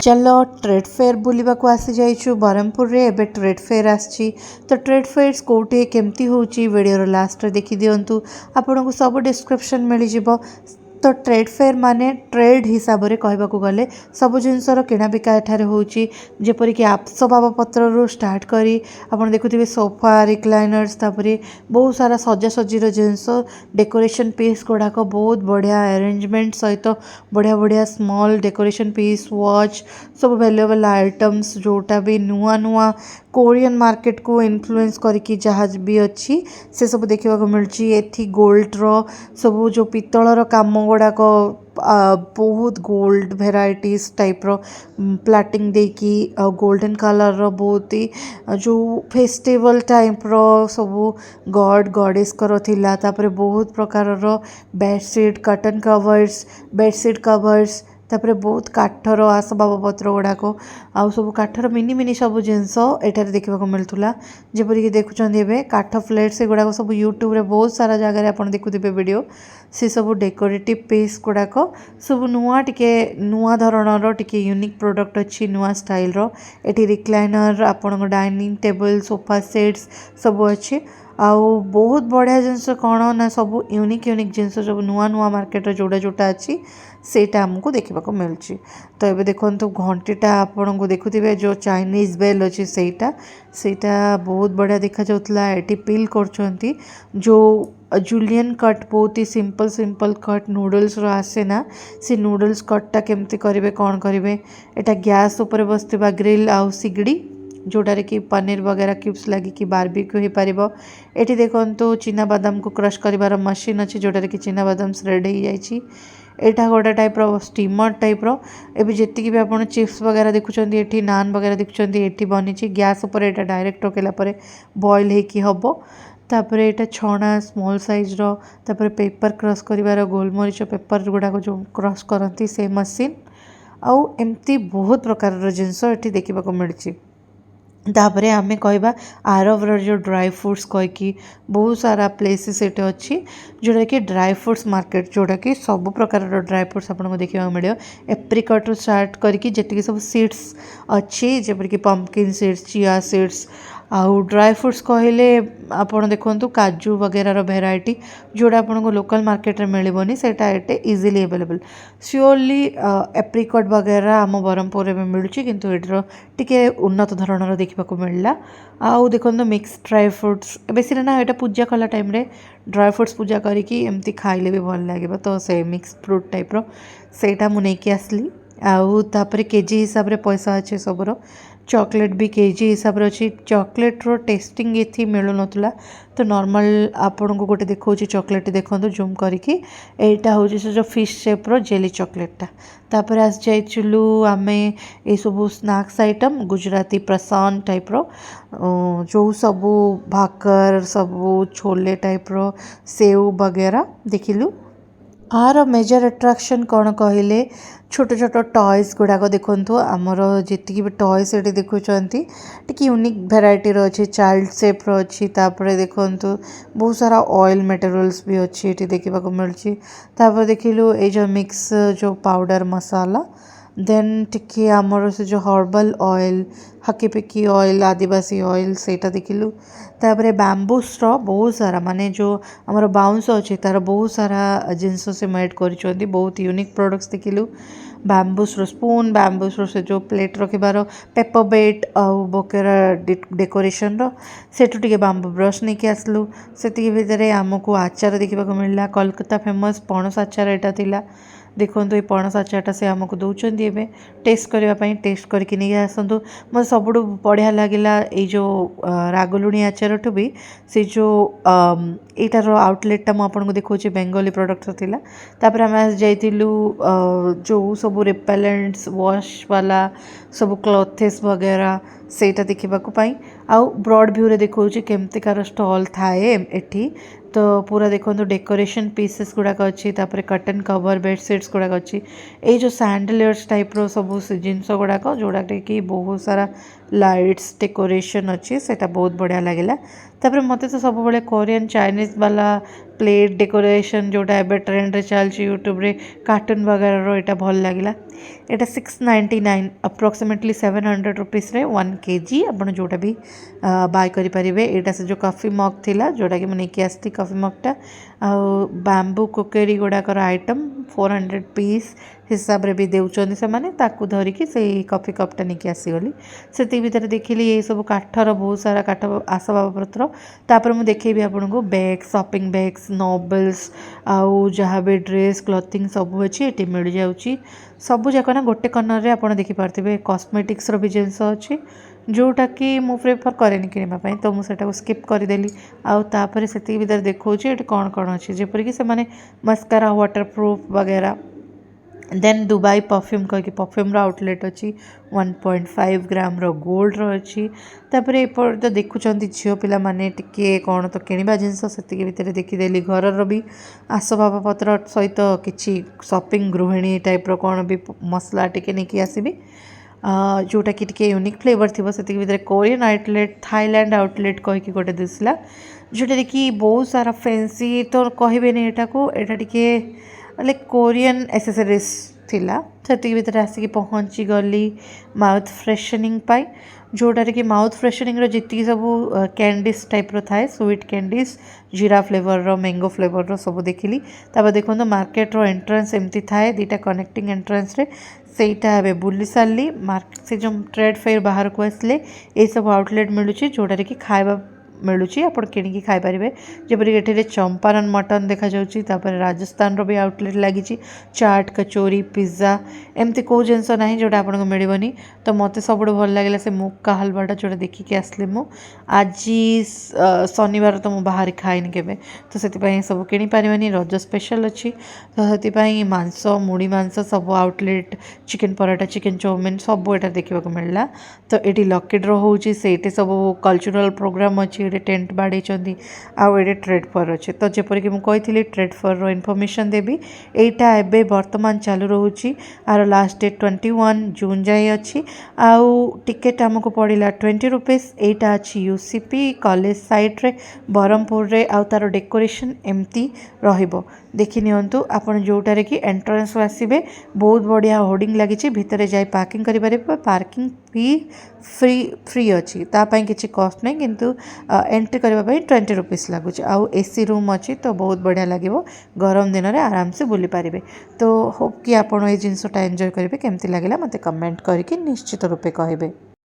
चलो trade fair बुलवाक आसी जाइछु ब्रह्मपुर रे एबे ट्रेड फेयर आछि तो ट्रेड फेयर्स कोटे केमती होची वीडियो लास्ट रे देखि दियंतु आपन को सब डिस्क्रिप्शन मिल जिवो। तो ट्रेड फेयर माने ट्रेड हिसाब रे कहबाकू गले सब जिनसर किणा बिका एठारे होची जेपरिक आसबाबपत्र रू स्टार्ट करी आपन देखुथिबे सोफा रिक्लाइनर्स तापरे बहुत सारा सजासजीर जिनस डेकोरेशन पीस गुड़ाक बहुत बढ़िया अरेंजमेंट सहित बढ़िया बढ़िया स्मॉल डेकोरेशन पीस वॉच सब वैल्यूएबल आइटम्स जोटा भी नुआ नुआ कोरियन मार्केट को इन्फ्लुएंस करके जहाँ भी अच्छी से सब देखा मिली एथी गोल्ड रो सब जो पितलर काम गुड़ाक बहुत गोल्ड भेराइटीज टाइप रो प्लाटिंग देकी गोल्डन कलर रो बहुत ही जो फेस्टिवल टाइप रो सब गॉड गॉडेस करो थिला तापरे बहुत प्रकार रो बेडशीट कटन कवर्स बेडशीट कवर्स तापरे बहुत काठर आसबाबपत्र गुड़ाक आउ सब काठर मिनी मिनी सब जिनस एठारे देखा मिलूला जेपरिक देखुं काठ प्लेट से गुड़ाक सब यूट्यूब रे बहुत सारा जगह आपन देखुथिबे वीडियो से सब डेकोरेटिव पीस गुड़ाक सब नुआ टिके नुआ धरणर टिके यूनिक प्रोडक्ट अच्छी नुआ स्टाइल रो एटी रिक्लाइनर आपन डाइनिंग टेबल सोफा सेट्स सब अच्छे आउ बहुत बढ़िया जिनस कौन ना सब यूनिक यूनिक जिनस सब नुआ नुआ मार्केट जोड़ा जोटा अच्छी सेटा हमको देखा मिलूँ। तो ये देखो घंटीटा आपन को देखुथिबे जो चाइनीज बेल अच्छी सेटा बहुत बढ़िया देखा जाउतला एटी पिल करछंती जो जूलियन कट बहुत ही सिंपल सिंपल कट नूडल्स रो आसे ना से नूडल्स कटटा केमती करेंगे कौन करेंगे एटा गैस ऊपर बसथिबा ग्रिल आउ सिगड़ी जोटारे कि पनीर वगैरह क्यूब्स लगी कि बारबिक्यू हो पारिबो। एठी देखंतु चिना बादाम को क्रश करिवार मशीन अच्छी जोटारे कि चिना बादाम रेडी हो जाइछि। एटा गोटे टाइप रो स्टीमर टाइप रो एबे जेतिकी भी आपण चिप्स वगैरह देखुचंती एठी नान वगैरह देखुचंती एठी बनिछि गैस ऊपर एटा डायरेक्ट रखेला परे बॉईल हेकी हबो तापरे एटा छणा स्मॉल साइज रो तापरे पेपर क्रश करिवार गोलमरीच पेपर गुडा जो क्रश करंती से मशीन आउ एमती बहुत प्रकार रो जिंस एठी देखिबा को मिलछि। तापरे आमे कहबा आरवर जो ड्राई फ्रूट्स कहीकि बहुत सारा प्लेसेस एटे अच्छी जोटा कि ड्राई फ्रूट्स मार्केट जोटा कि सब प्रकार ड्राई फ्रूट्स आपको देखा मिले एप्रिकट स्टार्ट करके जी सब सीड्स अच्छी जपरिक पंपकिन सीड्स चिया सीड्स आउ ड्राई फ्रूट्स कहले आपड़ देखु काजू वगैरह भेराइटी जोड़ा आपन को लोकल मार्केट में मिलबनी सेटा एटे इजिली अवेलेबल श्योरली एप्रिकट वगैरह आम ब्रह्मपुर में मिलूँ किंतु एटर टिके उन्नत धरणर देखा मिलला। आउ देखो मिक्स ड्राई फ्रूट्स बेसी ना यहाँ पूजा कला टाइम रे ड्राई फ्रूट्स पूजा करी एमती खाइले भी भल लगे तो से मिक्स फ्रूट टाइप रो सेटा मु नहीं आसली आउ तापरे केजी हिसाब रे पैसा अच्छे सबरो चॉकलेट भी केजी हिसाब रे अच्छी चॉकलेट रो टेस्टिंग ये मिलू नथुला तो नॉर्मल आपन को गोटे देखो चॉकलेट देखो जूम करके एटा हूँ से जो फिश शेप रो जेली चॉकलेटा तापर आस जाइलु आमे ये सब स्नैक्स आइटम गुजराती प्रसान टाइप रो जो सबू भाकर सबू छोले टाइप रो सेव वगैरह देखिलु। आर मेजर अट्राक्शन कौन कहले छोट छोट टॉयज गुड़ाक देखु आमर जी भी टॉयज ये देखुंट टी यूनिक भेराइटी अच्छे चाइल्ड सेप अच्छी तापर देखु बहुत सारा ऑयल मटेरियल्स भी अच्छी ये देखा मिलूँ। देखिलु ये जो मिक्स जो पाउडर मसाला देन टिके आमर से जो हर्बल ऑयल हकी पिकी ऑयल आदिवासी ऑयल सेटा देखिलु। तापरे बैम्बूस रो बहुत सारा माने जो आमर बाउंस अच्छे तार बहुत सारा जिनस से मेड कर बहुत यूनिक प्रोडक्ट्स देखिलु। बैम्बूस रो स्पून बैम्बूस रो से जो प्लेट रखिबार पेपर बेट आउ बकेरा डेकोरेशन रो सेठू टिके बैम्बू ब्रश नहीं कि आसलु से भितर आमको आचार देखा मिलला कोलकाता फेमस पणस आचार एटा थिला देखो ये पणस आचारटा से आमको दौरान एवं टेस्ट करने टेस्ट करके नहीं आसतु मत सब बढ़िया लगिला ये जो रागलुणी आचार ठू भी से जो यार आउटलेटा मुझे देखा बेंगली प्रोडक्ट थिला तापर आम जाइलु जो सब रिपेलेंट्स वॉश वाला सब क्लथेस वगैरह सेटा देखा आउ ब्रॉड व्यू रे देखा केमती कार स्टॉल थाए एठी तो पूरा देखो डेकोरेशन पीसेस गुड़ाक अच्छी तापर कटन कवर बेडशीट्स गुड़ाक अच्छी ये जो सैंडलियर्स टाइप रो सब जिनस गुड़ाक जोड़ा कि बहुत सारा लाइट्स डेकोरेशन अच्छी से बहुत बढ़िया लगे। तापर मत तो सब बड़े कोरियन चाइनीज वाला प्लेट डेकोरेशन जोटा एबे ट्रेंड रे चलची यूट्यूब रे कार्टून वगैरह रो एटा भल लगिला। एटा 699 अप्रोक्सीमेटली 700 रुपीस रे 1 kg आपण जोटा भी बाय करि परिबे। एटा से जो कॉफी मग थिला जोटा कि मने कि आस्ती कॉफी मगटा आ बैम्बू कुकेरी गुडा कर आइटम 400 पीस हिसाब रे भी देउचोनी से माने ताकू धरी कि से कॉफी कपटा निकी आसी गली। सेति भीतर देखिली ये सब काठर बहुत सारा काठ आसबाबपत्र। तापर मु देखेबी आपनको बैग शॉपिंग बैग्स नोवेल्स आउ जहाँ भी ड्रेस क्लॉथिंग सब अच्छी ये मिल जाऊँगी। सबू जाक ना गोटे कर्नर रे आपण देखि पारथिबे कॉस्मेटिक्स रो भी जिनस अच्छी जोटा कि मु प्रेफर करेनि किनिबा तो मुझे स्किप करदेली। आउ तापर से भीतर देखा ये कौन कौन अच्छी जेपरिक से माने मस्कारा वाटरप्रूफ वगैरह। देन दुबई परफ्यूम कहीं परफ्यूम आउटलेट अच्छी 1.5 ग्राम रो गोल्ड रो अच्छी। तापर एपर तो देखुं झील पिला माने टिके कौन तो किणवा जिनस से भितर देखीदेली घर भी आसबाबपत्र सहित किसी शॉपिंग गृहिणी टाइप रो कौन भी मसला टिके नहीं आसबि जोटा कि टिके यूनिक फ्लेवर थी से भीतर कोरियन आउटलेट थाईलैंड आउटलेट कहीकि गोटे दिसला जोटा कि बहुत सारा फैंसी तो कहबेनि एटा को एटा टिके लाइक कोरियन एसेसरीज थिला से भीतर आसिक पहुँची गली माउथ फ्रेशनिंग पाई जोटार कि माउथ फ्रेशनिंग जी सब कैंडीज टाइप रो थाए स्वीट कैंडीज जीरा फ्लेवर रो मैंगो फ्लेवर रो सब देखिली। तापर देखो मार्केट रो एंट्रेंस एमती थाए दुटा कनेक्टिंग एंट्रेंस रे सेटा ए बुली सारी मार्केट से जो ट्रेड फेयर बाहर को आसले ये सब आउटलेट मिलूँ जोटार कि खाଇବା मिलूँ आप किଣିकी खाईपारे। जपरिक ये चंपारण मटन देखा जापर राजस्थान रो भी आउटलेट लगी चाट कचोरी पिज्जा एमती कौ जिनस ना जोटा आपको मिलनी। तो मत सब भल लगे से मुक्का हलवाटा जोटा देखिकी आसली मु आज शनिवार तो मुझे बाहर खाइनि केबे तो से सब किपारे रज स्पेशल अच्छी तो से मांस मुड़ी मांस सब outlet chicken paratha chicken chow mein सब एटा देखा मिलला। तो ये लकी ड्र होची से सब कल्चरल प्रोग्राम अच्छी ये टेंट बाड़े आउ ये ट्रेड फेयर अच्छे। तो जपरिक मुझे ट्रेड फेयर रो इनफॉरमेशन देवी एटा एबे वर्तमान चालू रोची आर लास्ट डेट 21 जून जाए अच्छी आउ टिकेट आमको पड़ा 20 रुपीस। एटा अच्छी यूसीपी कॉलेज साइट रे बरहमपुर रे आउ तार डेकोरेशन एमती रहिबो देखि नियंतु आपण जोटारे कि एंट्रेंस आसीबे बहुत बढ़िया होर्डिंग लगी भितर जाई पार्किंग करि पारिबे। पार्किंग फी फ्री अच्छी तापाई किसी कॉस्ट नहीं किंतु एंट्री करने 20 रुपीस लगुच आउ एसी रूम अच्छी तो बहुत बढ़िया लगे गरम दिन में आराम से बुली पारे। तो होप कि आपड़ ये जिनसटा एंजॉय करेंगे केमती लगे मत कमेंट करके निश्चित रूपे कहे।